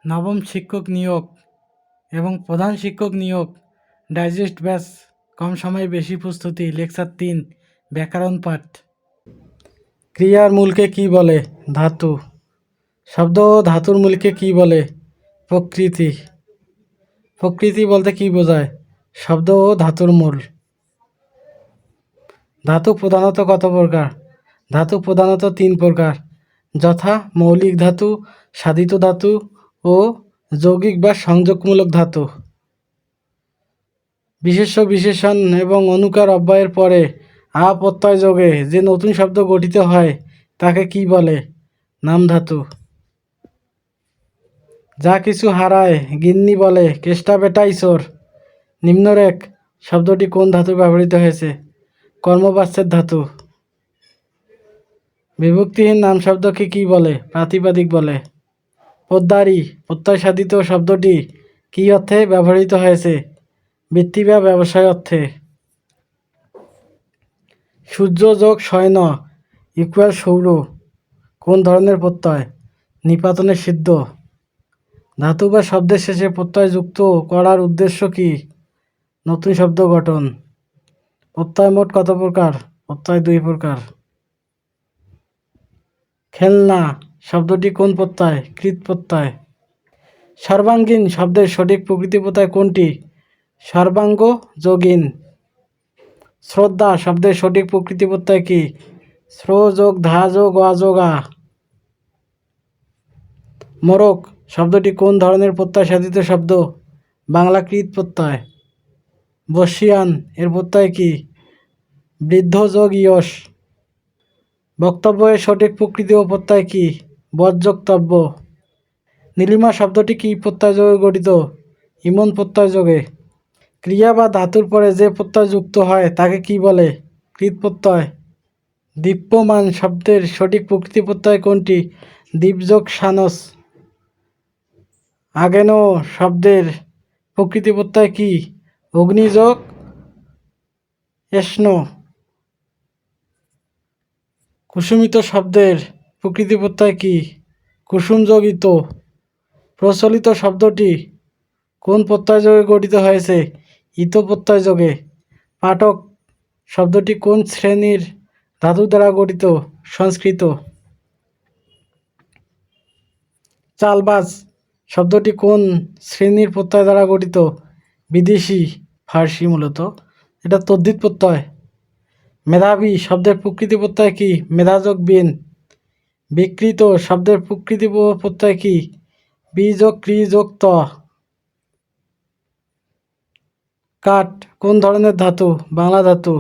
নবম শিক্ষক নিয়োগ এবং প্রধান শিক্ষক নিয়োগ ডাইজেস্ট ব্যাস, কম সময়ে বেশি প্রস্তুতি। লেকচার 3, ব্যাকরণ পাঠ। ক্রিয়ার মূলকে কি বলে? ধাতু। শব্দ ও ধাতুর মূলকে কি বলে? প্রকৃতি। প্রকৃতি বলতে কি বোঝায়? শব্দ ও ধাতুর মূল। ধাতু প্রধানত কত প্রকার? ধাতু প্রধানত 3 প্রকার, যথা মৌলিক ধাতু, সাধিত ধাতু ও যৌগিক বা সংযোগমূলক ধাতু। বিশেষ্য, বিশেষণ এবং অনুকার অব্যয়ের পরে আ প্রত্যয় যোগে যে নতুন শব্দ গঠিত হয় তাকে কি বলে? নামধাতু। যা কিছু হারায় গিন্নি বলে কেষ্টা বেটাই চোর। নিম্নরেখ শব্দটি কোন ধাতু ব্যবহৃত হয়েছে? কর্মবাচ্যের ধাতু। বিভক্তিহীন নাম শব্দকে কি বলে? প্রাতিপদিক বলে। পোদ্দারি প্রত্যয় সাধিত শব্দটি কি অর্থে ব্যবহৃত হয়েছে? বৃত্তি বা ব্যবসায় অর্থে। সূর্য যোগ শয়ন ইকুয়াল সৌর কোন ধরনের প্রত্যয়? নিপাতনের সিদ্ধ। ধাতু বা শব্দের শেষে প্রত্যয় যুক্ত করার উদ্দেশ্য কি? নতুন শব্দ গঠন। প্রত্যয় মোট কত প্রকার? প্রত্যয় 2 প্রকার। খেলনা শব্দটি কোন প্রত্যয়? কৃৎ প্রত্যয়। সর্বাঙ্গীন শব্দের সঠিক প্রকৃতি প্রত্যয় কোনটি? সর্বাঙ্গ যোগীন। শ্রদ্ধা শব্দের সঠিক প্রকৃতি প্রত্যয় কি? শ্রো যোগ ধা যোগ অ যোগ আ। মোরক শব্দটি কোন ধরনের প্রত্যয় সাধিত শব্দ? বাংলা কৃৎ প্রত্যয়। বর্ষিয়ান এর প্রত্যয় কি? বৃদ্ধ যোগ ইয়স। বক্তব্য এর সঠিক প্রকৃতি ও প্রত্যয় কি? বজ্যোক্তব্য। নীলিমা শব্দটি কি প্রত্যয় যোগে গঠিত? ইমন প্রত্যয় যোগে। ক্রিয়া বা ধাতুর পরে যে প্রত্যয় যুক্ত হয় তাকে কি বলে? কৃৎ প্রত্যয়। দীপ্যমান শব্দের সঠিক প্রকৃতি প্রত্যয় কোনটি? দীপযোগ সানস। আগেনো শব্দের প্রকৃতি প্রত্যয় কি? অগ্নিযোগ এষ্ণ। কুসুমিত শব্দের প্রকৃতি প্রত্যয় কি? কুসুমযোগ ইত। প্রচলিত শব্দটি কোন প্রত্যয় যোগে গঠিত হয়েছে? ইত প্রত্যয় যোগে। পাঠক শব্দটি কোন শ্রেণীর ধাতু দ্বারা গঠিত? সংস্কৃত। চালবাজ শব্দটি কোন শ্রেণীর প্রত্যয় দ্বারা গঠিত? বিদেশি, ফার্সি মূলত। এটা তদ্ধিত প্রত্যয়। মেধাবী শব্দের প্রকৃতি প্রত্যয় কি? মেধাযোগ বিন। বিকৃত শব্দের প্রকৃতি প্রত্যয় কি? বিযোগ ক্রি যোগ ত। কাঠ কোন ধরনের ধাতু? বাংলা ধাতু।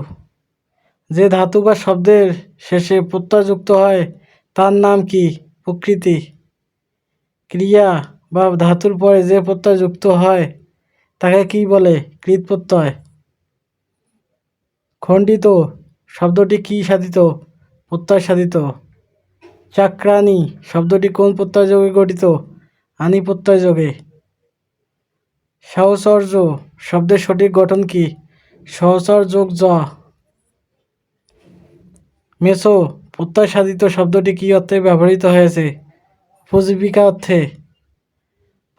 যে ধাতু বা শব্দের শেষে প্রত্যয় যুক্ত হয় তার নাম কি? প্রকৃতি। ক্রিয়া বা ধাতুর পরে যে প্রত্যয় যুক্ত হয় তাকে কি বলে? কৃৎ প্রত্যয়। খণ্ডিত শব্দটি কি সাধিত? প্রত্যয় সাধিত। চাকরানি শব্দটি কোন প্রত্যয় যোগে গঠিত? আনি প্রত্যয় যোগে। সহচর্য শব্দের সঠিক গঠন কি? সহচর যোগ জ। মেসো প্রত্যয় সাধিত শব্দটি কি অর্থে ব্যবহৃত হয়েছে? উপজীবিকা অর্থে।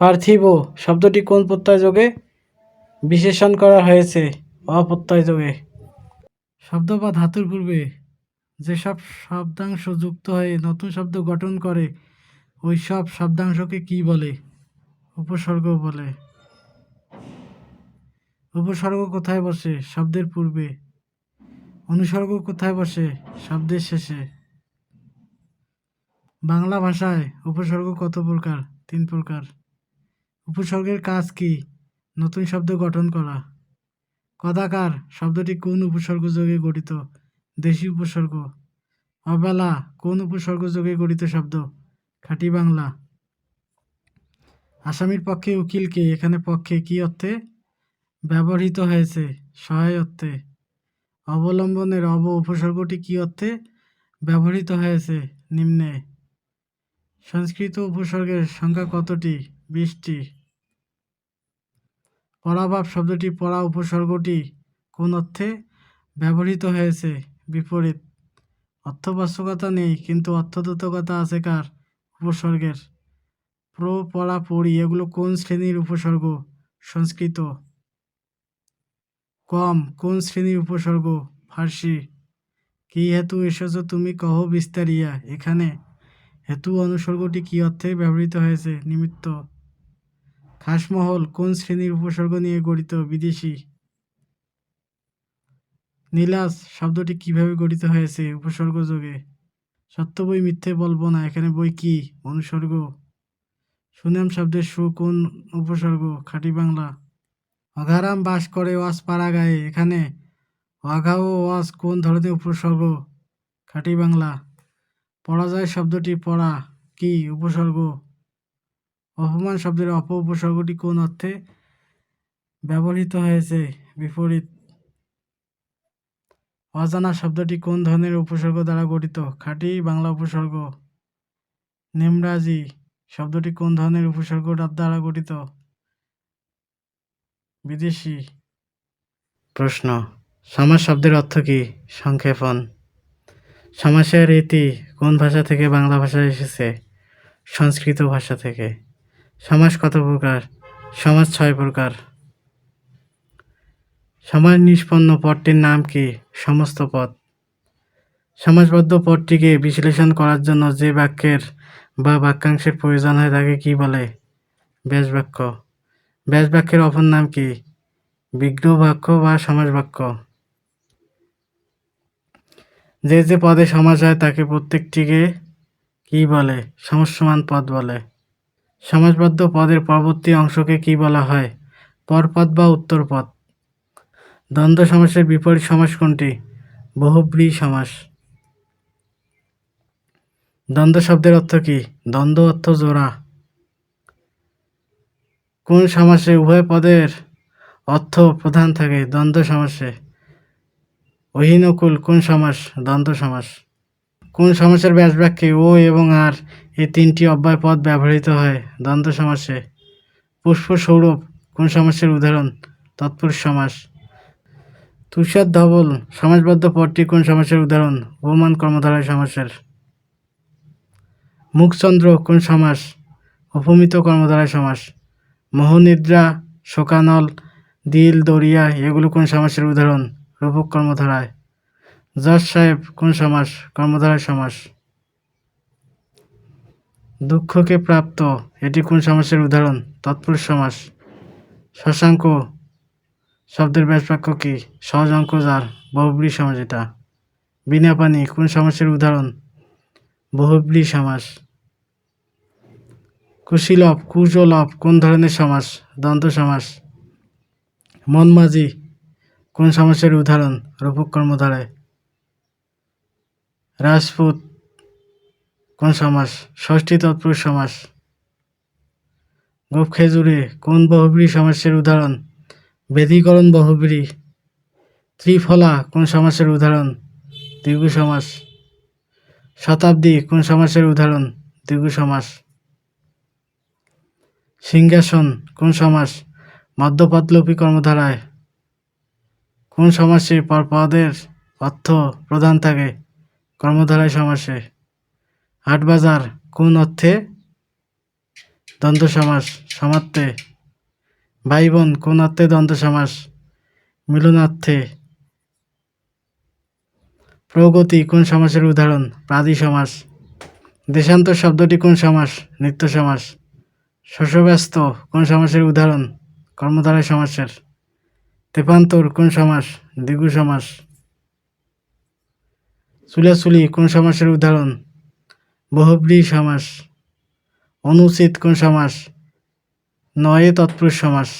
পার্থিব শব্দটি কোন প্রত্যয় যোগে বিশেষণ করা হয়েছে? অপ্রত্যয় যোগে। শব্দ বা ধাতুর পূর্বে যেসব শব্দাংশ যুক্ত হয়ে নতুন শব্দ গঠন করে ওই সব শব্দাংশকে কি বলে? উপসর্গ বলে। উপসর্গ কোথায় বসে? শব্দের পূর্বে। অনুসর্গ কোথায় বসে? শব্দের শেষে। বাংলা ভাষায় উপসর্গ কত প্রকার? 3 প্রকার। উপসর্গের কাজ কি? নতুন শব্দ গঠন করা। কদাকার শব্দটি কোন উপসর্গ যোগে গঠিত? দেশি উপসর্গ। অবেলা কোন উপসর্গ যোগে গঠিত শব্দ? খাঁটি বাংলা। আসামির পক্ষে উকিলকে এখানে পক্ষে কি অর্থে ব্যবহৃত হয়েছে? সহায় অর্থে। অবলম্বনের অব উপসর্গটি কি অর্থে ব্যবহৃত হয়েছে? নিম্নে। সংস্কৃত উপসর্গের সংখ্যা কতটি? 20টি। পরাভাব শব্দটি পরা উপসর্গটি কোন অর্থে ব্যবহৃত হয়েছে? বিপরীত। অর্থবাচকতা নেই কিন্তু অর্থদ্যোতকতা আছে কার? উপসর্গের। প্র, পড়া, পড়ি এগুলো কোন শ্রেণীর উপসর্গ? সংস্কৃত। কম কোন শ্রেণীর উপসর্গ? ফার্সি। কি হেতু এসেছ তুমি কহ বিস্তারিয়া, এখানে হেতু অনুসর্গটি কি অর্থে ব্যবহৃত হয়েছে? নিমিত্ত। খাসমহল কোন শ্রেণীর উপসর্গ নিয়ে গঠিত? বিদেশি। নীলাস শব্দটি কিভাবে গঠিত হয়েছে? উপসর্গ যোগে। সত্য বই মিথ্যে বলবো না, এখানে বই কি? অনুসর্গ। সুনাম শব্দের সু কোন উপসর্গ? খাঁটি বাংলা। অঘারাম বাস করে ওয়াস পাড়া গায়ে, এখানে অঘা ও ওয়াস কোন ধরনের উপসর্গ? খাঁটি বাংলা। পরাজয় শব্দটি পড়া কি? উপসর্গ। অপমান শব্দের অপ উপসর্গটি কোন অর্থে ব্যবহৃত হয়েছে? বিপরীত। অজানা শব্দটি কোন ধরনের উপসর্গ দ্বারা গঠিত? খাঁটি বাংলা উপসর্গ। নিমরাজি শব্দটি কোন ধরনের উপসর্গ দ্বারা গঠিত? বিদেশি। প্রশ্ন, সমাস শব্দের অর্থ কি? সংক্ষেপণ। সমাসের রীতি কোন ভাষা থেকে বাংলা ভাষায় এসেছে? সংস্কৃত ভাষা থেকে। সমাস কত প্রকার? সমাস 6 প্রকার। সমাস নিষ্পন্ন পদটির নাম কি? সমস্ত পদ। সমাসবদ্ধ পদটিকে বিশ্লেষণ করার জন্য যে বাক্যের বা বাক্যাংশের প্রয়োজন হয় তাকে কি বলে? ব্যাস বাক্য। ব্যাস বাক্যের অপর নাম কি? বিগ্রহ বাক্য বা সমাস বাক্য। যে যে পদে সমাস হয় তাকে প্রত্যেকটিকে কি বলে? সমস্যমান পদ বলে। সমাসবদ্ধ পদের পরবর্তী অংশকে কি বলা হয়? পরপদ বা উত্তরপদ। দ্বন্দ্ব সমাসের বিপরীত সমাস কোনটি? বহুব্রীহি সমাস। দ্বন্দ্ব শব্দের অর্থ কি? দ্বন্দ্ব অর্থ জোড়া। কোন সমাসে উভয় পদের অর্থ প্রধান থাকে? দ্বন্দ্ব সমাসে। অহিনকুল কোন সমাস? দ্বন্দ্ব সমাস। কোন সমাসের ব্যাস বাক্যে ও এবং আর এই 3টি অব্যয় পদ ব্যবহৃত হয়? দ্বন্দ্ব সমাসে। পুষ্প সৌরভ কোন সমাসের উদাহরণ? তৎপুরুষ সমাস। তুষার ধবল সমাসবদ্ধ পদটি কোন সমাসের উদাহরণ? উপমান কর্মধারয় সমাসের। মুখচন্দ্র কোন সমাস? উপমিত কর্মধারয় সমাস। মোহনিদ্রা, শোকানল, দিল, দরিয়া এগুলো কোন সমাসের উদাহরণ? রূপক কর্মধারায়। জজ সাহেব কোন সমাস? কর্মধারয় সমাস। দুঃখকে প্রাপ্ত এটি কোন সমাসের উদাহরণ? তৎপুরুষ সমাস। শশাঙ্ক শব্দের ব্যাস বাক্য কি? সহজ অঙ্ক যার, বহুব্রীহি সমাস এটা। বিনা পানি কোন সমাসের উদাহরণ? বহুব্রীহি সমাস। কুশীলভ, কুশ ও লভ কোন ধরনের সমাস? দ্বন্দ্ব সমাস। মনমাঝি কোন সমাসের উদাহরণ? রূপক কর্মধারয়। রাজপুত কোন সমাস? ষষ্ঠী তৎপুরুষ সমাস। গোপ খেজুরে কোন বহুব্রীহি সমাসের উদাহরণ? বেদীকরণ বহুব্রীহি। ত্রিফলা কোন সমাসের উদাহরণ? দ্বিগু সমাস। শতাব্দী কোন সমাসের উদাহরণ? দ্বিগু সমাস। সিংহাসন কোন সমাস? মধ্যপদলোপী কর্মধারায়। কোন সমাসে পরপদের অর্থ প্রধান থাকে? কর্মধারয় সমাসে। হাটবাজার কোন অর্থে? দ্বন্দ্ব সমাস, সমার্থে। ভাই বোন কোন অর্থে দ্বন্দ্ব সমাস? মিলনার্থে। প্রগতি কোন সমাসের উদাহরণ? প্রাদি সমাস। দেশান্তর শব্দটি কোন সমাস? নিত্য সমাস। শশব্যস্ত কোন সমাসের উদাহরণ? কর্মধারয় সমাসের। তেপান্তর কোন সমাস? দ্বিগু সমাস। চুলাচুলি কোন সমাসের উদাহরণ? বহুব্রীহি সমাস। অনুচিত কোন সমাস? নয়ে তৎপুরুষ সমাস।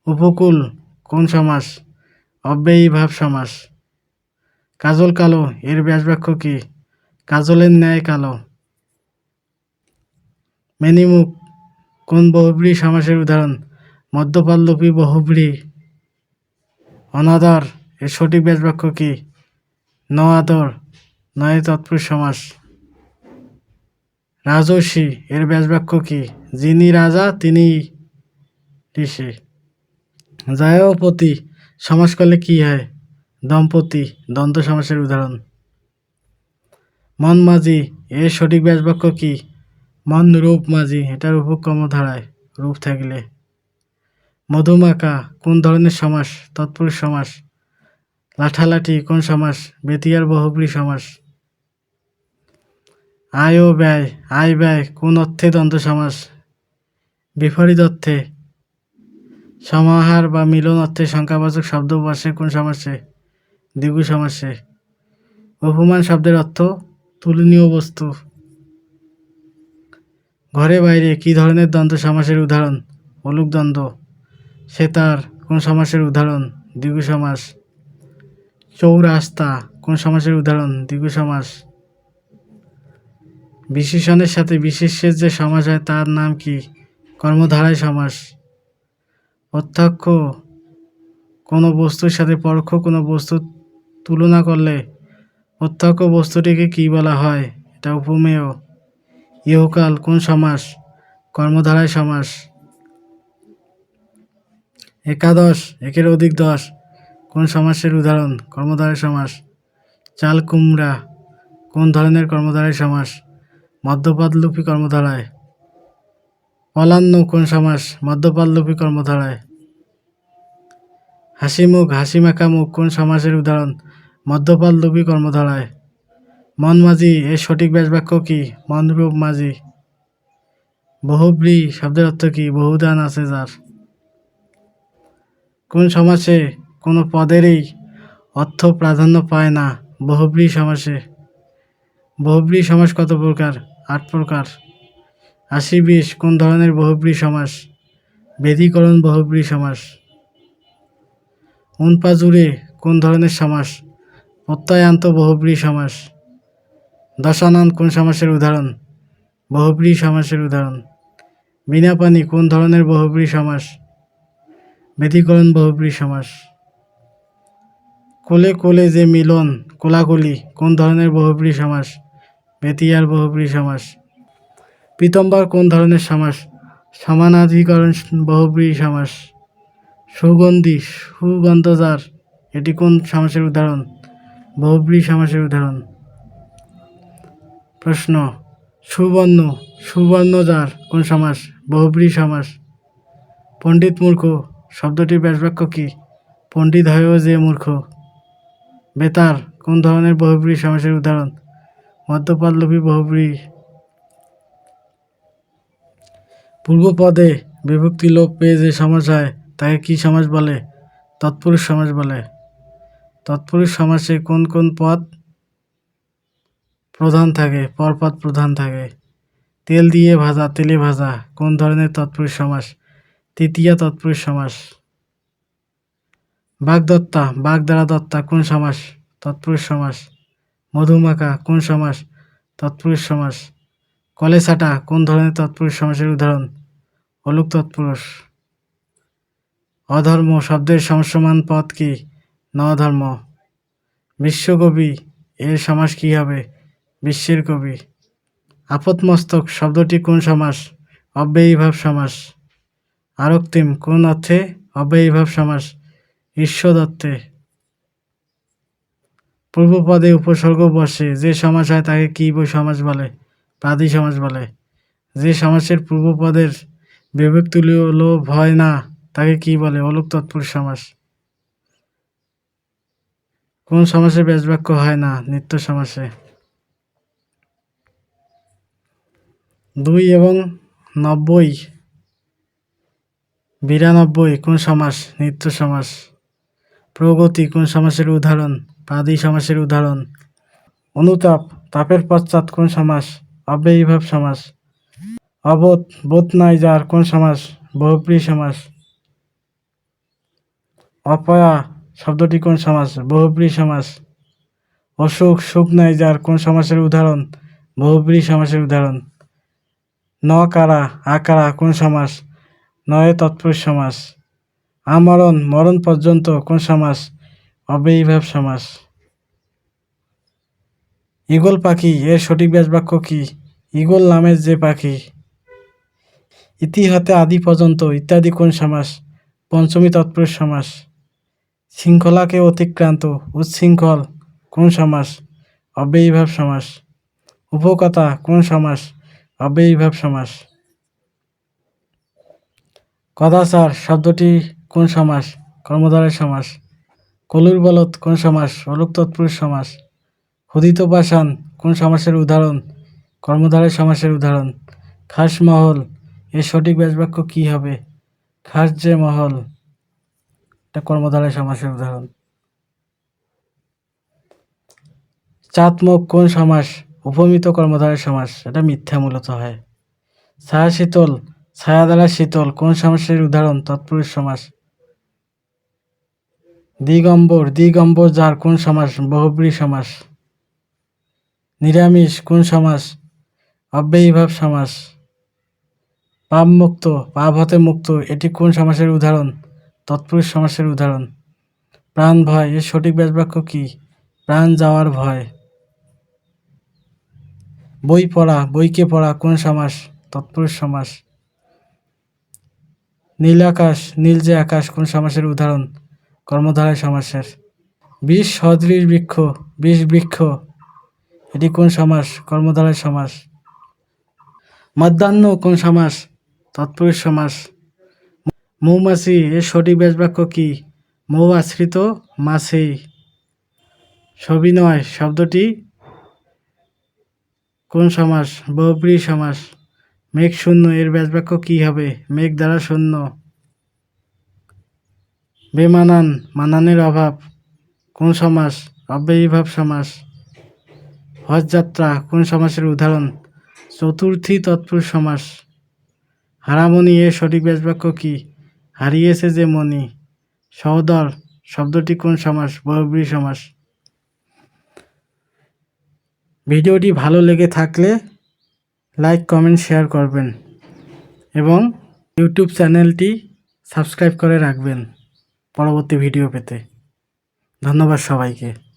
উপকূল কোন সমাস? অব্যয়ীভাব সমাস। কাজল কালো এর ব্যাস বাক্য কি? কাজলের ন্যায় কালো। মেনিমুখ কোন বহুব্রীহি সমাসের উদাহরণ? মধ্যপদলোপী বহুব্রীহি। অনাদর এর সঠিক ব্যাস বাক্য কি? ন আদর, নয়ে তৎপুরুষ সমাস। রাজর্ষি এর ব্যাস বাক্য কি? যিনি রাজা তিনি ঋষি। জায়পতি সমাস করলে কি হয়? দম্পতি, দ্বন্দ্ব সমাসের উদাহরণ। মনমাঝি এর সঠিক ব্যাস বাক্য কি? মন রূপ মাঝি, এটার উপক্রম ধারায় রূপ থাকলে। মধুমাখা কোন ধরনের সমাস? তৎপুরুষ সমাস। লাঠালাঠি কোন সমাস? বেতিয়ার বহুব্রী সমাস। আয় ও ব্যয়, আয় ব্যয় কোন অর্থে দ্বন্দ্ব সমাস? বিপরীত অর্থে। সমাহার বা মিলন অর্থে সংখ্যাবাচক শব্দ বসে কোন সমাসে? দ্বিগু সমাসে। উপমান শব্দের অর্থ তুলনীয় বস্তু। ঘরে বাইরে কি ধরনের দ্বন্দ্ব সমাসের উদাহরণ? অলুক দ্বন্দ্ব। সেতার কোন সমাসের উদাহরণ? দ্বিগু সমাস। চৌরাস্তা কোন সমাসের উদাহরণ? দ্বিগু সমাস। বিশেষণের সাথে বিশেষ্যের যে সমাস হয় তার নাম কি? কর্মধারায় সমাস। প্রত্যক্ষ কোনো বস্তুর সাথে পরোক্ষ কোনো বস্তুর তুলনা করলে প্রত্যক্ষ বস্তুটিকে কি বলা হয়? এটা উপমেয়। ইহকাল কোন সমাস? কর্মধারায় সমাস। একাদশ, একের অধিক দশ কোন সমাসের উদাহরণ? কর্মধারায় সমাস। চাল কুমড়া কোন ধরনের কর্মধারায় সমাস? মধ্যপদলোপী কর্মধারায়। পলান্ন কোন সমাস? মধ্যপদলোপী কর্মধারায়। হাসিমুখ, হাসিমাখা মুখ কোন সমাসের উদাহরণ? মধ্যপদলোপী কর্মধারায়। মন মাঝি এর সঠিক ব্যাসবাক্য কি? মনরূপ মাঝি। বহুব্রী শব্দের অর্থ কি? বহুদান আছে যার। কোন সমাসে কোনো পদেরই অর্থ প্রাধান্য পায় না? বহুব্রী সমাসে। বহুব্রী সমাস কত প্রকার? 8 প্রকার। 80-20 কোন ধরনের বহুব্রী সমাস? বেদীকরণ বহুব্রী সমাস। উনপা-জুড়ে কোন ধরনের সমাস? প্রত্যয়ান্ত বহুব্রী সমাস। দশানন কোন সমাসের উদাহরণ? বহুব্রী সমাসের উদাহরণ। বিনা পানি কোন ধরনের বহুব্রী সমাস? বেদীকরণ বহুব্রী সমাস। কোলে কোলে যে মিলন, কোলাকুলি কোন ধরনের বহুব্রী সমাস? বেতিয়ার বহুব্রী সমাস। পীতম্বর কোন ধরনের সমাস? সমানাধিকরণ বহুব্রী সমাস। সুগন্ধি, সুগন্ধজার এটি কোন সমাসের উদাহরণ? বহুব্রী সমাসের উদাহরণ। প্রশ্ন, সুবর্ণ, সুবর্ণজার কোন সমাস? বহুব্রী সমাস। পণ্ডিত মূর্খ শব্দটির ব্যাসবাক্য কি? পণ্ডিত হয়েও যে মূর্খ। বেতার কোন ধরনের বহুব্রী সমাসের উদাহরণ? মধ্যপদলোপী বহুব্রী। পূর্বপদে বিভক্তি লোপ পেয়ে যে সমাস হয় তাকে কি সমাস বলে? তৎপুরুষ সমাস বলে। তৎপুরুষ সমাসে কোন কোন পদ প্রধান থাকে? পরপদ প্রধান থাকে। তেল দিয়ে ভাজা, তেলে ভাজা কোন ধরনের তৎপুরুষ সমাস? তৃতীয়া তৎপুরুষ সমাস। বাগদত্তা, বাগ দ্বারা দত্তা কোন সমাস? তৎপুরুষ সমাস। মধুমাখা কোন সমাস? তৎপুরুষ সমাস। কলেসাটা কোন ধরনের তৎপুরুষ সমাসের উদাহরণ? অলুক তৎপুরুষ। অধর্ম শব্দের সমস্যমান পদ কি? নধর্ম। বিশ্বকবি এর সমাস কি হবে? বিশ্বের কবি। আপদমস্তক শব্দটি কোন সমাস? অব্যয়ীভাব সমাস। আরক্তিম কোন অর্থে অব্যয়ীভাব সমাস? ঈশ্বর অর্থে। পূর্বপদে উপসর্গ বসে যে সমাস হয় তাকে কি সমাস বলে? প্রাদি সমাস বলে। যে সমাসের পূর্বপদের বিভক্তি লোপ হয় না তাকে কি বলে? অলুক তৎপুরুষ সমাস। কোন সমাসে ব্যাসবাক্য হয় না? নিত্য সমাসে। 2 এবং 90, 92 কোন সমাস? নিত্য সমাস। প্রগতি কোন সমাসের উদাহরণ? প্রাদি সমাসের উদাহরণ। অনুতাপ, তাপের পশ্চাৎ কোন সমাস? অব্যয়ীভাব সমাস। অবোধ, বোধ নাই যার কোন সমাস? বহুব্রী সমাস। অপয়া শব্দটি কোন সমাস? বহুব্রী সমাস। অসুখ, সুখ নাই যার কোন সমাসের উদাহরণ? বহুব্রী সমাসের উদাহরণ। নকারা, আকারা কোন সমাস? নয়ে তৎপুরুষ সমাস। আমরণ, মরণ পর্যন্ত কোন সমাস? অব্যয়ীভাব সমাস। ঈগল পাখি এর সঠিক ব্যাসবাক্য কি? ঈগল নামের যে পাখি। ইতি হতে আদি পর্যন্ত ইত্যাদি কোন সমাস? পঞ্চমী তৎপুরুষ সমাস। শৃঙ্খলাকে অতিক্রান্ত, উচ্ছৃঙ্খল কোন সমাস? অব্যয়ীভাব সমাস। উপকথা কোন সমাস? অব্যয়ীভাব সমাস। কদাচার শব্দটি কোন সমাস? কর্মধারয় সমাস। কলুর বলদ কোন সমাস? অলোক তৎপুরুষ সমাস। ক্ষুধিত পাষাণ কোন সমাসের উদাহরণ? কর্মধারয় সমাসের উদাহরণ। খাস মহল এর সঠিক ব্যাসবাক্য কি হবে? খাস যে মহল, এটা কর্মধারয় সমাসের উদাহরণ। চাতমুখ কোন সমাস? উপমিত কর্মধারয় সমাস, এটা মিথ্যা মূলত হয়। ছায়া শীতল, ছায়া দ্বারা শীতল কোন সমাসের উদাহরণ? তৎপুরুষ সমাস। দিগম্বর, দিগম্বর যার কোন সমাস? বহুব্রী সমাস। নিরামিষ কোন সমাস? অব্যয়ীভাব সমাস। পাপ মুক্ত, পাপ হতে মুক্ত, এটি কোন সমাসের উদাহরণ? তৎপুরুষ সমাসের উদাহরণ। প্রাণ ভয় এর সঠিক ব্যাসবাক্য কি? প্রাণ যাওয়ার ভয়। বই পড়া, বইকে পড়া কোন সমাস? তৎপুরুষ সমাস। নীল আকাশ, নীল যে আকাশ কোন সমাসের উদাহরণ? কর্মধারয় সমাসের। বিষ সদৃশ বৃক্ষ, বিষ বৃক্ষ, এটি কোন সমাস? কর্মধারয় সমাস। মধ্যাহ্ন কোন সমাস? তৎপুরুষ সমাস। মৌমাছি এর সঠিক ব্যাসবাক্য কি? মৌ আশ্রিত মাছি। সবিনয় শব্দটি কোন সমাস? বহুব্রী সমাস। মেঘ শূন্য এর ব্যাসবাক্য কি হবে? মেঘ দ্বারা শূন্য। বেমানান, মানানের অভাব কোন সমাস? অব্যয়ীভাব সমাস। হজযাত্রা কোন সমাসের উদাহরণ? চতুর্থী তৎপুরুষ সমাস। হারামণি এর সঠিক ব্যাসবাক্য কি? হারিয়েছে যে মণি। সহোদর শব্দটি কোন সমাস? বহুব্রী সমাস। ভিডিওটি ভালো লেগে থাকলে লাইক, কমেন্ট, শেয়ার করবেন এবং ইউটিউব চ্যানেলটি সাবস্ক্রাইব করে রাখবেন পরবর্তী ভিডিও পেতে। ধন্যবাদ সবাইকে।